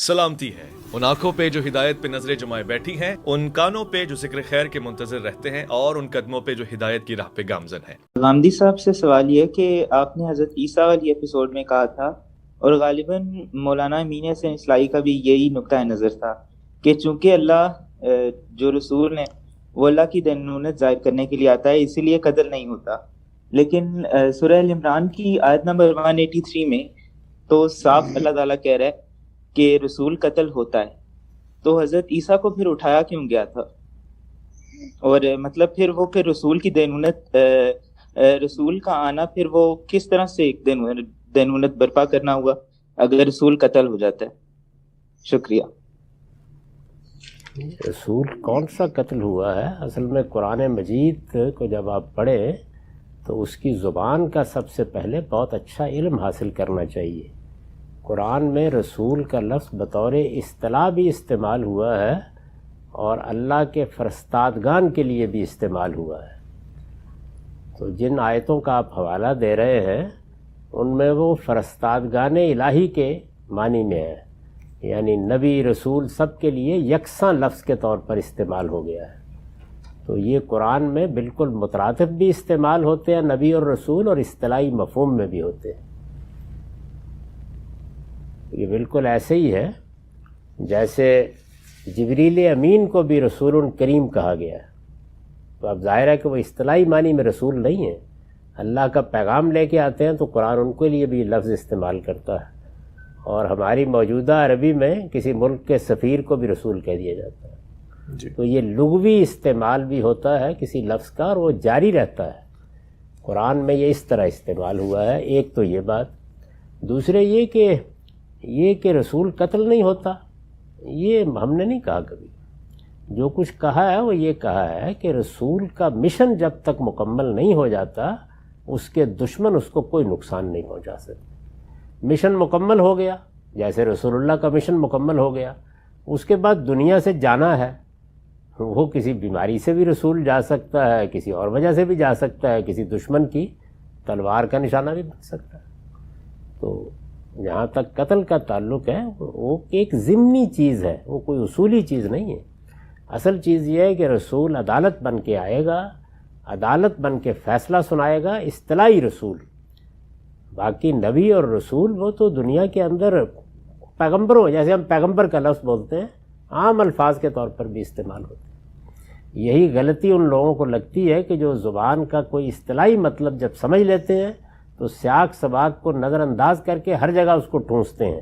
سلامتی ہے ان آنکھوں پہ جو ہدایت پہ نظریں جمائے بیٹھی ہیں، ان کانوں پہ جو ذکر خیر کے منتظر رہتے ہیں، اور ان قدموں پہ جو ہدایت کی راہ پہ گامزن ہیں۔ غامدی صاحب سے سوال یہ کہ آپ نے حضرت عیسیٰ والی ایپیسوڈ میں کہا تھا، اور غالباً مولانا امین حسین اصلاحی کا بھی یہی نقطہ نظر تھا، کہ چونکہ اللہ جو رسول ہیں وہ اللہ کی دینونت ظاہر کرنے کے لیے آتا ہے، اسی لیے قتل نہیں ہوتا۔ لیکن سورہ ال عمران کی آیت نمبر 183 میں تو صاف اللہ تعالیٰ کہہ رہا ہے کہ رسول قتل ہوتا ہے، تو حضرت عیسیٰ کو پھر اٹھایا کیوں گیا تھا؟ اور مطلب پھر رسول کی دینونت رسول کا آنا پھر وہ کس طرح سے ایک دینونت برپا کرنا ہوا اگر رسول قتل ہو جاتا ہے؟ شکریہ۔ رسول کون سا قتل ہوا ہے؟ اصل میں قرآن مجید کو جب آپ پڑھیں تو اس کی زبان کا سب سے پہلے بہت اچھا علم حاصل کرنا چاہیے۔ قرآن میں رسول کا لفظ بطور اصطلاح بھی استعمال ہوا ہے اور اللہ کے فرستادگان کے لیے بھی استعمال ہوا ہے۔ تو جن آیتوں کا آپ حوالہ دے رہے ہیں ان میں وہ فرستادگان الہی کے معنی میں ہے، یعنی نبی رسول سب کے لیے یکساں لفظ کے طور پر استعمال ہو گیا ہے۔ تو یہ قرآن میں بالکل مترادف بھی استعمال ہوتے ہیں نبی اور رسول، اور اصطلاحی مفہوم میں بھی ہوتے ہیں۔ یہ بالکل ایسے ہی ہے جیسے جبریل امین کو بھی رسول کریم کہا گیا ہے، تو اب ظاہر ہے کہ وہ اصطلاحی معنی میں رسول نہیں ہیں، اللہ کا پیغام لے کے آتے ہیں تو قرآن ان کے لیے بھی لفظ استعمال کرتا ہے، اور ہماری موجودہ عربی میں کسی ملک کے سفیر کو بھی رسول کہہ دیا جاتا ہے جی۔ تو یہ لغوی استعمال بھی ہوتا ہے کسی لفظ کا، اور وہ جاری رہتا ہے۔ قرآن میں یہ اس طرح استعمال ہوا ہے۔ ایک تو یہ بات، دوسرے یہ کہ رسول قتل نہیں ہوتا، یہ ہم نے نہیں کہا کبھی۔ جو کچھ کہا ہے وہ یہ کہا ہے کہ رسول کا مشن جب تک مکمل نہیں ہو جاتا اس کے دشمن اس کو کوئی نقصان نہیں پہنچا سکتے۔ مشن مکمل ہو گیا، جیسے رسول اللہ کا مشن مکمل ہو گیا، اس کے بعد دنیا سے جانا ہے، وہ کسی بیماری سے بھی رسول جا سکتا ہے، کسی اور وجہ سے بھی جا سکتا ہے، کسی دشمن کی تلوار کا نشانہ بھی بن سکتا ہے۔ تو جہاں تک قتل کا تعلق ہے وہ ایک ضمنی چیز ہے، وہ کوئی اصولی چیز نہیں ہے۔ اصل چیز یہ ہے کہ رسول عدالت بن کے آئے گا، عدالت بن کے فیصلہ سنائے گا، اصطلاحی رسول۔ باقی نبی اور رسول وہ تو دنیا کے اندر پیغمبر ہو، جیسے ہم پیغمبر کا لفظ بولتے ہیں عام الفاظ کے طور پر بھی استعمال ہوتے ہیں۔ یہی غلطی ان لوگوں کو لگتی ہے کہ جو زبان کا کوئی اصطلاحی مطلب جب سمجھ لیتے ہیں تو سیاق سباق کو نظر انداز کر کے ہر جگہ اس کو ٹھونستے ہیں۔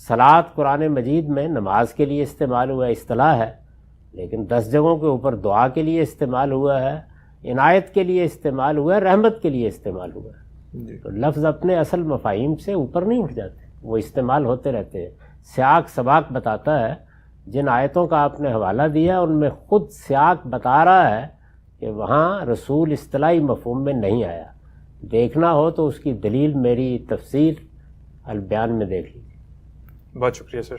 صلاۃ قرآن مجید میں نماز کے لیے استعمال ہوا اصطلاح ہے، لیکن 10 جگہوں کے اوپر دعا کے لیے استعمال ہوا ہے، عنایت کے لیے استعمال ہوا ہے، رحمت کے لیے استعمال ہوا ہے۔ تو لفظ اپنے اصل مفاہیم سے اوپر نہیں اٹھ جاتے، وہ استعمال ہوتے رہتے ہیں۔ سیاق سباق بتاتا ہے، جن آیتوں کا آپ نے حوالہ دیا ان میں خود سیاق بتا رہا ہے کہ وہاں رسول اصطلاحی مفہوم میں نہیں آیا۔ دیکھنا ہو تو اس کی دلیل میری تفسیر البیان میں دیکھ لیجیے۔ بہت شکریہ سر۔